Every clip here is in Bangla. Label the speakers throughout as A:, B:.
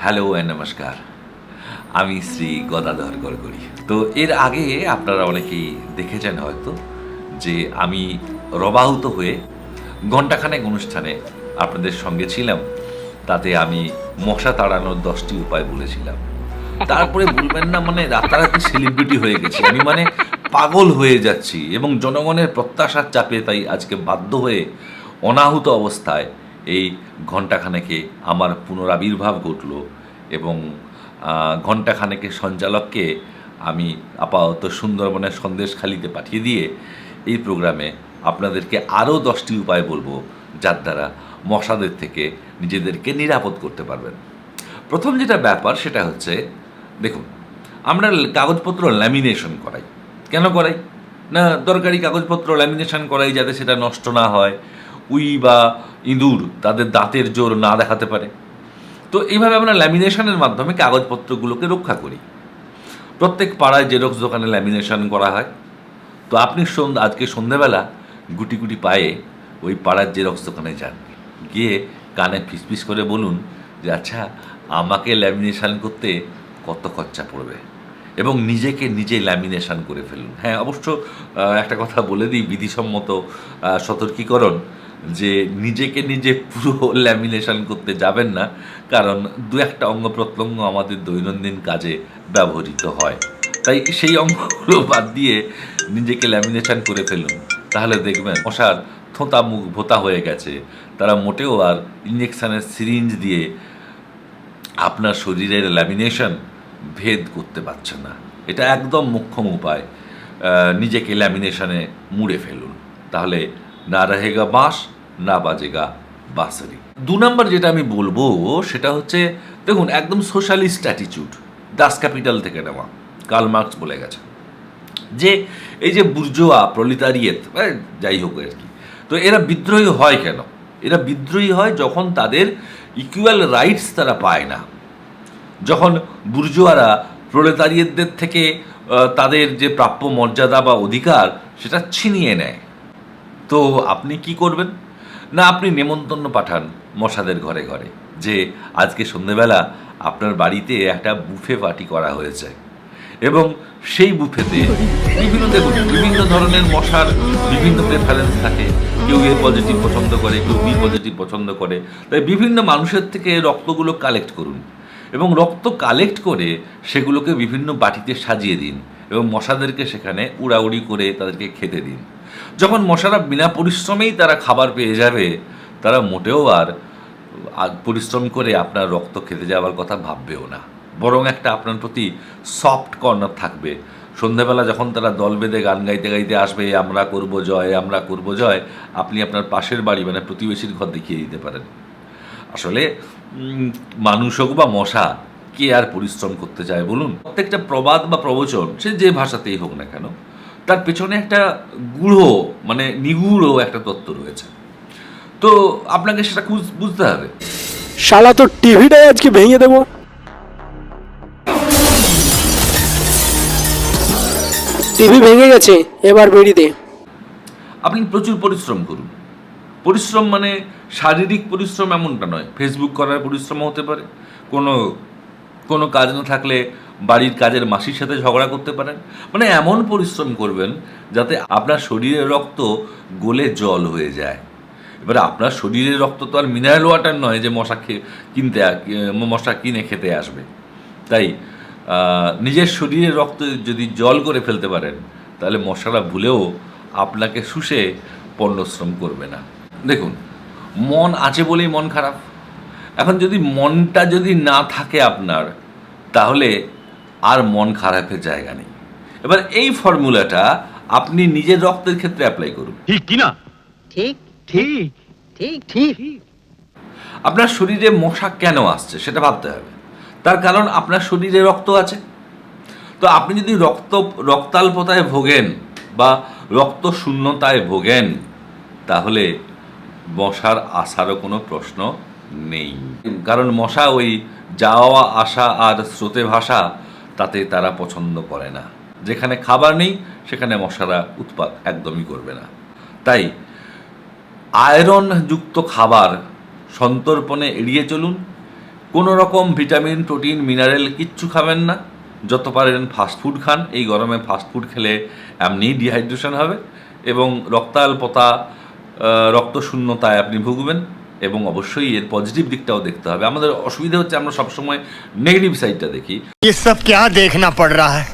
A: হ্যালো অ্যান্ড নমস্কার। আমি শ্রী গদাধর গড়গড়ি। তো এর আগে আপনারা অনেকেই দেখেছেন হয়তো যে আমি রবাহুত হয়ে ঘণ্টাখানেক অনুষ্ঠানে আপনাদের সঙ্গে ছিলাম। তাতে আমি মশা তাড়ানোর 10টি উপায় বলেছিলাম। তারপরে বলবেন না মানে রাতারাতি সেলিব্রিটি হয়ে গেছি। আমি মানে পাগল হয়ে যাচ্ছি এবং জনগণের প্রত্যাশার চাপে তাই আজকে বাধ্য হয়ে অনাহুত অবস্থায় এই ঘণ্টাখানেকে আমার পুনরাবির্ভাব ঘটল এবং ঘণ্টাখানেকের সঞ্চালককে আমি আপাতত সুন্দরবনের সন্দেশখালিতে পাঠিয়ে দিয়ে এই প্রোগ্রামে আপনাদেরকে আরও 10টি উপায় বলবো যার দ্বারা মশাদের থেকে নিজেদেরকে নিরাপদ করতে পারবেন। প্রথম যেটা ব্যাপার সেটা হচ্ছে, দেখুন, আমরা কাগজপত্র ল্যামিনেশন করাই। কেন করাই? না, দরকারি কাগজপত্র ল্যামিনেশন করাই যাতে সেটা নষ্ট না হয়, উই বা ইঁদুর তাদের দাঁতের জোর না দেখাতে পারে। তো এইভাবে আমরা ল্যামিনেশনের মাধ্যমে কাগজপত্রগুলোকে রক্ষা করি। প্রত্যেক পাড়ায় জেরক্স দোকানে ল্যামিনেশন করা হয়। তো আপনি আজকে সন্ধেবেলা গুটি গুটি পায়ে ওই পাড়ার জেরক্স দোকানে যান, গিয়ে কানে ফিসফিস করে বলুন যে আচ্ছা, আমাকে ল্যামিনেশন করতে কত খরচা পড়বে, এবং নিজেকে নিজে ল্যামিনেশন করে ফেলুন। হ্যাঁ, অবশ্য একটা কথা বলে দিই, বিধিসম্মত সতর্কীকরণ, যে নিজেকে নিজে পুরো ল্যামিনেশন করতে যাবেন না, কারণ দু একটা অঙ্গ প্রত্যঙ্গ আমাদের দৈনন্দিন কাজে ব্যবহৃত হয়। তাই সেই অঙ্গগুলো বাদ দিয়ে নিজেকে ল্যামিনেশন করে ফেলুন, তাহলে দেখবেন মশার থোঁতা মুখ ভোতা হয়ে গেছে, তারা মোটেও আর ইঞ্জেকশনের সিরিঞ্জ দিয়ে আপনার শরীরের ল্যামিনেশন ভেদ করতে পারছে না। এটা একদম মোক্ষম উপায়। নিজেকে ল্যামিনেশনে মুড়ে ফেলুন, তাহলে না রহেগা বাঁশ না বাজেগা বাঁশরি। 2 নম্বর যেটা আমি বলবো সেটা হচ্ছে, দেখুন, একদম সোশ্যালিস্ট অ্যাটিচিউড, দাস ক্যাপিটাল থেকে নেওয়া। কার্ল মার্কস বলে গেছে যে এই যে বুর্জোয়া প্রলিতারিয়েত, যাই হোক আর কি, তো এরা বিদ্রোহী হয় কেন? এরা বিদ্রোহী হয় যখন তাদের ইকুয়াল রাইটস তারা পায় না, যখন বুর্জোয়ারা প্রলেতারিয়েতদের থেকে তাদের যে প্রাপ্য মর্যাদা বা অধিকার সেটা ছিনিয়ে নেয়। তো আপনি কি করবেন? না, আপনি নেমন্তন্ন পাঠান মশাদের ঘরে ঘরে যে আজকে সন্ধেবেলা আপনার বাড়িতে একটা বুফে পার্টি করা হয়েছে, এবং সেই বুফেতে বিভিন্ন ধরনের মশার বিভিন্ন প্রেফারেন্স থাকে। কেউ এ পজিটিভ পছন্দ করে, কেউ বি পজিটিভ পছন্দ করে। তাই বিভিন্ন মানুষের থেকে রক্তগুলো কালেক্ট করুন এবং রক্ত কালেক্ট করে সেগুলোকে বিভিন্ন বাটিতে সাজিয়ে দিন এবং মশাদেরকে সেখানে উড়াউড়ি করে তাদেরকে খেতে দিন। যখন মশারা বিনা পরিশ্রমেই তারা খাবার পেয়ে যাবে, তারা মোটেও আর পরিশ্রম করে আপনার রক্ত খেতে যাওয়ার কথা ভাববেও না, বরং একটা আপনার প্রতি সফট কর্নার থাকবে। সন্ধ্যাবেলা যখন তারা দল বেঁধে গান গাইতে গাইতে আসবে, আমরা করব জয়, আমরা করব জয়, আপনি আপনার পাশের বাড়ি মানে প্রতিবেশীর ঘর দেখিয়ে দিতে পারেন। আসলে মানুষ হোক বা মশা, কে আর পরিশ্রম করতে চায় বলুন? প্রত্যেকটা প্রবাদ বা প্রবচন, সে যে ভাষাতেই হোক না কেন, তার পেছনে একটা গূঢ় মানে নিগূঢ় একটা তত্ত্ব রয়েছে। তো আপনাকে সেটা বুঝতে হবে।
B: শালা তো টিভিটাই আজকে ভেঙে দেবো। টিভি ভেঙে গেছে, এবার বেরিয়ে দে।
A: আপনি প্রচুর পরিশ্রম করুন। পরিশ্রম মানে শারীরিক পরিশ্রম এমনটা নয়, ফেসবুক করার পরিশ্রমও হতে পারে। কোনো কোনো কাজ না থাকলে বাড়ির কাজের মাসির সাথে ঝগড়া করতে পারেন। মানে এমন পরিশ্রম করবেন যাতে আপনার শরীরের রক্ত গলে জল হয়ে যায়। এবারে আপনার শরীরের রক্ত তো আর মিনারেল ওয়াটার নয় যে মশা কিনে খেতে আসবে। তাই নিজের শরীরের রক্ত যদি জল করে ফেলতে পারেন, তাহলে মশারা ভুলেও আপনাকে শুষে পণ্যশ্রম করবে না। দেখুন, মন আছে বলেই মন খারাপ। এখন যদি মনটা যদি না থাকে আপনার, তাহলে আর মন খারাপের জায়গা নেই। এবার এই ফর্মুলাটা আপনি নিজের রক্তের ক্ষেত্রে অ্যাপ্লাই করুন।
C: ঠিক কি না? ঠিক ঠিক ঠিক ঠিক।
A: আপনার শরীরে মশা কেন আসছে সেটা ভাবতে হবে। তার কারণ আপনার শরীরে রক্ত আছে। তো আপনি যদি রক্তাল্পতায় ভোগেন বা রক্ত শূন্যতায় ভোগেন, তাহলে মশার আসারও কোনো প্রশ্ন নেই। কারণ মশা ওই যাওয়া আসা আর স্রোতে ভাসা, তাতে তারা পছন্দ করে না। যেখানে খাবার নেই সেখানে মশারা উৎপাত একদমই করবে না। তাই আয়রনযুক্ত খাবার সন্তর্পণে এড়িয়ে চলুন কোনো রকম ভিটামিন প্রোটিন মিনারেল কিচ্ছু খাবেন না, যত পারেন ফাস্টফুড খান। এই গরমে ফাস্টফুড খেলে এমনি ডিহাইড্রেশন হবে এবং রক্তাল্পতা রক্ত শূন্যতায় আপনি ভুগবেন। এবং অবশ্যই এর পজিটিভ দিকটাও দেখতে হবে। আমাদের অসুবিধা হচ্ছে আমরা সবসময় নেগেটিভ সাইডটা দেখি।
D: ये सब क्या देखना पड़ रहा है?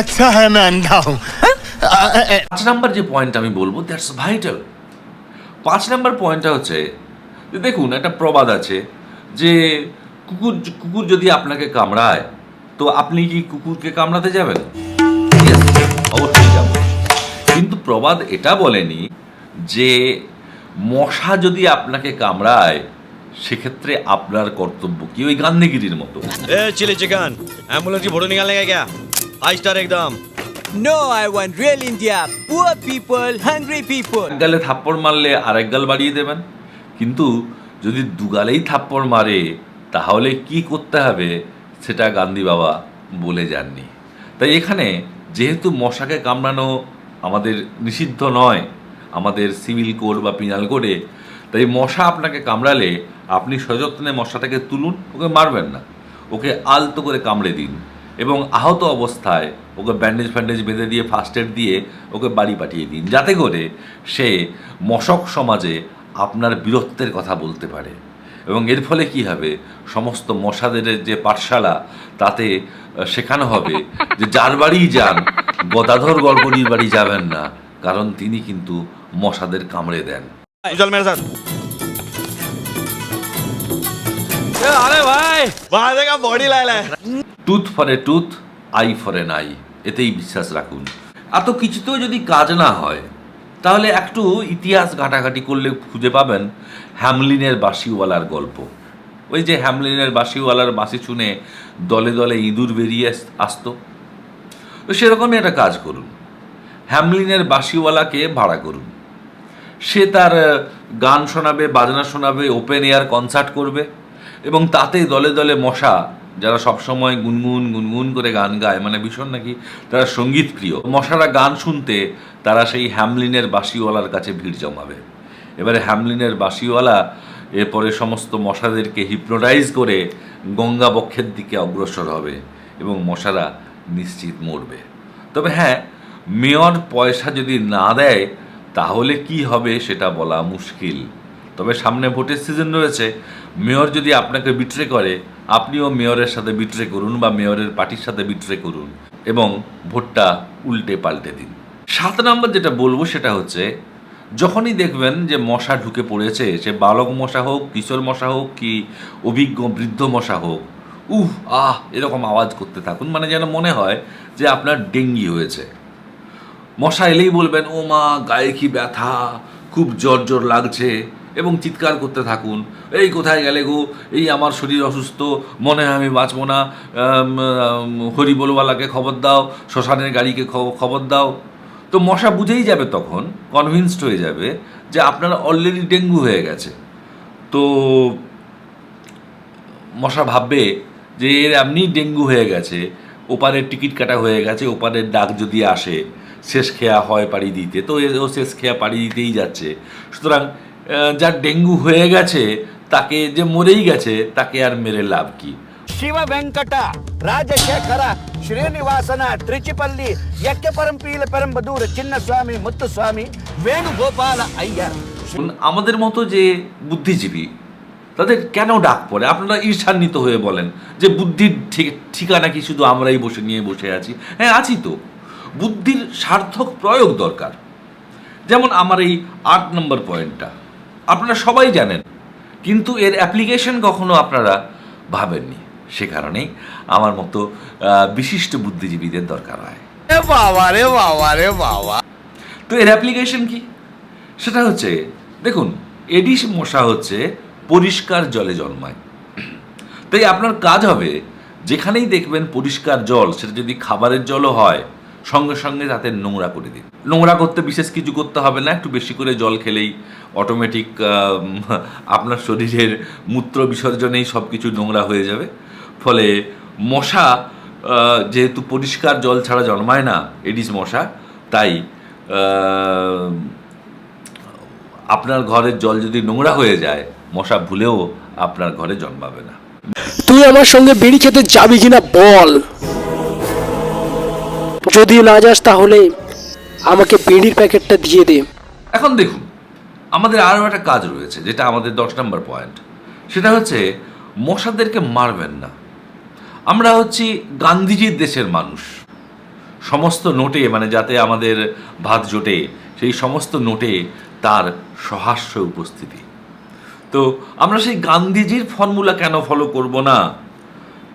D: अच्छा है मैं अंधा हूँ।
A: 5 নাম্বার যে পয়েন্ট আমি বলবো, দ্যাটস ভাইটাল। 5 নাম্বার পয়েন্টটা হচ্ছে যে দেখুন, একটা প্রবাদ আছে যে কুকুর যদি আপনাকে কামড়ায় তো আপনি কি কুকুরকে কামড়াতে যাবেন? Yes, অবশ্যই যাব। কিন্তু প্রবাদ এটা বলেনি যে মশা যদি আপনাকে কামড়ায় সেক্ষেত্রে আপনার কর্তব্য কি ওই গান্ধীগিরির মতো।
E: ए चिली चिकन एम्बुलेंस की फोटो निकालने का क्या? 5 स्टार एकदम।
F: No, I want real India. Poor people, hungry people.
A: এক গালে থাপ্পড় মারলে আরেক গাল বাড়িয়ে দেবেন, কিন্তু যদি দুগালেই থাপ্পড় মারে তাহলে কি করতে হবে সেটা গান্ধী বাবা বলে যাননি। তাই এখানে যেহেতু মশাকে কামড়ানো আমাদের নিষিদ্ধ নয় আমাদের সিভিল কোড বা পিনাল কোডে, তাই মশা আপনাকে কামড়ালে আপনি সযত্নে মশাটাকে তুলুন, ওকে মারবেন না, ওকে আলতো করে কামড়ে দিন এবং আহত অবস্থায় ওকে ব্যান্ডেজ ফ্যান্ডেজ বেঁধে দিয়ে ফার্স্ট এড দিয়ে ওকে বাড়ি পাঠিয়ে দিন, যাতে করে সে মশক সমাজে আপনার বীরত্বের কথা বলতে পারে। এবং এর ফলে কি হবে, সমস্ত মশাদের যে পাঠশালা তাতে শেখানো হবে যে যার বাড়ি যান গদাধর গড়গড়ির বাড়ি যাবেন না, কারণ তিনি কিন্তু মশাদের কামড়ে দেন।
E: तू चल मेरे साथ। अरे भाई वहां देखा बॉडी लाइल है।
A: Tooth for a tooth, I for N I, এতেই বিশ্বাস রাখুন। এত কিছুতেও যদি কাজ না হয় তাহলে একটু ইতিহাস ঘাটাঘাটি করলে খুঁজে পাবেন হ্যামলিনের বাঁশিওয়ালার গল্প। ওই যে হ্যামলিনের বাঁশিওয়ালার বাঁশি শুনে দলে দলে ইঁদুর বেরিয়ে আসতো, তো সেরকমই একটা কাজ করুন, হ্যামলিনের বাঁশিওয়ালাকে ভাড়া করুন। সে তার গান শোনাবে, বাজনা শোনাবে, ওপেন এয়ার কনসার্ট করবে এবং তাতে দলে দলে মশা, যারা সবসময় গুনগুন গুনগুন করে গান গায়, মানে ভীষণ নাকি তারা সঙ্গীত প্রিয়, মশারা গান শুনতে তারা সেই হ্যামলিনের বাঁশিওয়ালার কাছে ভিড় জমাবে। এবারে হ্যামলিনের বাঁশিওয়ালা এরপরে সমস্ত মশাদেরকে হিপনোটাইজ করে গঙ্গা বক্ষের দিকে অগ্রসর হবে এবং মশারা নিশ্চিত মরবে। তবে হ্যাঁ, মেয়র পয়সা যদি না দেয় তাহলে কি হবে সেটা বলা মুশকিল। তবে সামনে ভোটের সিজন রয়েছে, মেয়র যদি আপনাকে বিট্রে করে আপনিও মেয়রের সাথে বিট্রে করুন বা মেয়রের পার্টির সাথে বিট্রে করুন এবং ভোটটা উল্টে পাল্টে দিন। 7 নম্বর যেটা বলবো সেটা হচ্ছে, যখনই দেখবেন যে মশা ঢুকে পড়েছে, সে বালক মশা হোক, কিশোর মশা হোক কি অভিজ্ঞ বৃদ্ধ মশা হোক, এরকম আওয়াজ করতে থাকুন, মানে যেন মনে হয় যে আপনার ডেঙ্গি হয়েছে। মশা এলেই বলবেন, ও মা গায়ে কি ব্যথা, খুব জ্বর জ্বর লাগছে, এবং চিৎকার করতে থাকুন, এই কোথায় গেলে গো, এই আমার শরীর অসুস্থ, মনে হয় আমি বাঁচবো না, হরিবোলওয়ালাকে খবর দাও, শ্মশানের গাড়িকে খবর দাও। তো মশা বুঝেই যাবে, তখন কনভিন্সড হয়ে যাবে যে আপনার অলরেডি ডেঙ্গু হয়ে গেছে। তো মশা ভাববে যে এর এমনি ডেঙ্গু হয়ে গেছে, ওপারের টিকিট কাটা হয়ে গেছে, ওপারের ডাক যদি আসে শেষ খেয়া হয় পাড়ি দিতে, তো ও শেষ খেয়া পাড়ি দিতেই যাচ্ছে। সুতরাং যার ডেঙ্গু হয়ে গেছে তাকে, যে মরেই গেছে তাকে আর মেরে লাভ কি।
G: ಶಿವ ವೆಂಕಟ ರಾಜಶೇಖರ ಶ್ರೀನಿವಾಸನ ತ್ರಿಚಿಪಲ್ಲಿ ಯಕ್ಕಪರಂಪೀಲ ಪೆರಂಬದೂರ ಚಿನ್ನಸ್ವಾಮಿ ಮುತ್ತುಸ್ವಾಮಿ ವೇಣುಗೋಪಾಲ ಅಯ್ಯರ್।
A: আমাদের মতো যে বুদ্ধিজীবী তাদের কেন ডাক পড়ে? আপনারা ঈর্ষান্বিত হয়ে বলেন যে বুদ্ধির ঠিকানা কি শুধু আমরাই বসে আছি? হ্যাঁ, আছি তো। বুদ্ধির সার্থক প্রয়োগ দরকার। যেমন আমার এই 8 নম্বর পয়েন্টটা আপনারা সবাই জানেন, কিন্তু এর অ্যাপ্লিকেশন কখনো আপনারা ভাবেননি। সে কারণেই আমার মতো বিশিষ্ট বুদ্ধিজীবীদের দরকার হয়।
D: বাবা রে বাবা রে বাবা।
A: তো এর অ্যাপ্লিকেশন কি? সেটা হচ্ছে, দেখুন, এডিস মশা হচ্ছে পরিষ্কার জলে জন্মায়। তাই আপনার কাজ হবে, যেখানেই দেখবেন পরিষ্কার জল, সেটা যদি খাবারের জলও হয়, সঙ্গে সঙ্গে তাতে নোংরা করে দিন। নোংরা করতে বিশেষ কিছু করতে হবে না, একটু বেশি করে জল খেলেই অটোমেটিক আপনার শরীরের মূত্র বিসর্জনেই সব কিছু নোংরা হয়ে যাবে। ফলে মশা যেহেতু পরিষ্কার জল ছাড়া জন্মায় না, এডিস মশা, তাই আপনার ঘরের জল যদি নোংরা হয়ে যায়, মশা ভুলেও আপনার ঘরে জন্মাবে না।
B: তুই আমার সঙ্গে বিড়ি খেতে যাবি কিনা বল। যদি না যাস তাহলে আমাকে বিড়ির প্যাকেটটা দিয়ে দে।
A: এখন দেখুন, আমাদের আরও একটা কাজ রয়েছে, যেটা আমাদের 10 নম্বর পয়েন্ট। সেটা হচ্ছে মশাদেরকে মারবেন না। আমরা হচ্ছি গান্ধীজির দেশের মানুষ। সমস্ত নোটে, মানে যাতে আমাদের ভাত জোটে, সেই সমস্ত নোটে তার সহাস্য উপস্থিতি। তো আমরা সেই গান্ধীজির ফর্মুলা কেন ফলো করব না,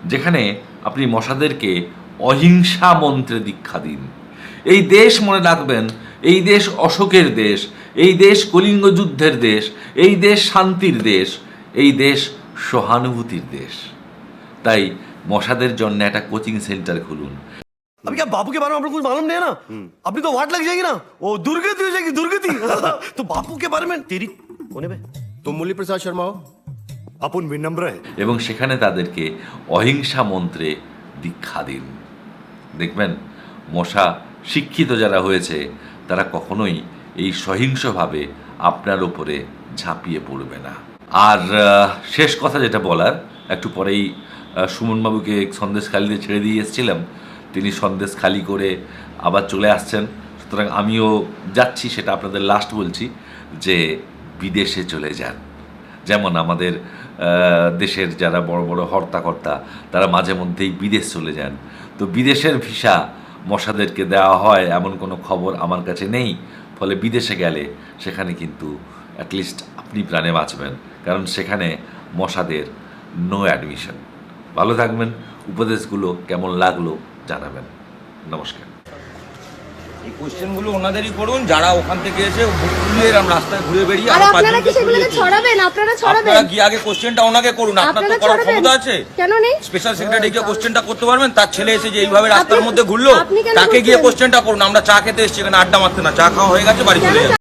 A: যেখানে আপনি মশাদেরকে অহিংসা মন্ত্রে দীক্ষা দিন। এই দেশ মনে রাখবেন, এই দেশ অশোকের দেশ, এই দেশ কলিঙ্গ যুদ্ধের দেশ, এই দেশ শান্তির দেশ, এই দেশ সহানুভূতির দেশ। তাই মশাদের জন্য একটা কোচিং সেন্টার খুলুন।
E: अभी क्या बापू के बारे में आपको कुछ मालूम नहीं है ना? अपनी तो वाट लग जाएगी ना, वो दुर्गति हो जाएगी, दुर्गति। तो बापू के बारे में तेरी कोने पे
D: तुम मुरली प्रसाद शर्मा हो?
E: अपन विनम्र है।
A: এবং সেখানে তাদেরকে অহিংসা মন্ত্রে দীক্ষা দিন। দেখবেন মশা শিক্ষিত যারা হয়েছে তারা কখনোই এই সহিংসভাবে আপনার ওপরে ঝাঁপিয়ে পড়বে না। আর শেষ কথা যেটা বলার, একটু পরেই সুমনবাবুকে সন্দেশখালিতে ছেড়ে দিয়ে এসেছিলাম, তিনি সন্দেশ খালি করে আবার চলে আসছেন। সুতরাং আমিও যাচ্ছি, সেটা আপনাদের লাস্ট বলছি, যে বিদেশে চলে যান। যেমন আমাদের দেশের যারা বড় বড় হর্তাকর্তা তারা মাঝে মধ্যেই বিদেশ চলে যান। তো বিদেশের ভিসা মশাদেরকে দেওয়া হয় এমন কোনো খবর আমার কাছে নেই। ফলে বিদেশে গেলে সেখানে কিন্তু অ্যাটলিস্ট আপনি প্রাণে বাঁচবেন, কারণ সেখানে মশাদের নো অ্যাডমিশন। ভালো থাকবেন। উপদেশগুলো কেমন লাগলো জানাবেন। নমস্কার।
H: এই কোশ্চেনগুলো ওনাদেরই করুন, যারা ওখান থেকে এসে ঘুরে এরকম রাস্তায় ঘুরে বেরিয়ে
I: আর
H: আরো
I: আপনারা
H: পাঁচজনকে
I: কি সেগুলোকে
H: ঘুরিয়েছে।
I: ছড়াবেন? আপনারা ছড়াবেন?
H: আপনারা গিয়ে আগে কোশ্চেনটা ওনাকে করুন, আপনার তো
I: আপনারা
H: করার
I: ছড়াবেন?
H: ক্ষমতা আছে।
I: কেন নেই?
H: স্পেশাল সেক্রেটারি গিয়ে কোশ্চেনটা করতে পারবেন? তার ছেলে এসে যে এইভাবে রাস্তার
I: আপনি-
H: মধ্যে ঘুরলো,
I: আপনি কেন
H: তাকে গিয়ে
I: করছেন?
H: কোশ্চেনটা করুন। আমরা চা খেতে এসেছি, এখানে আড্ডা মারতে না, চা খাওয়া হয়ে গেছে, বাড়ি চলে যাবো।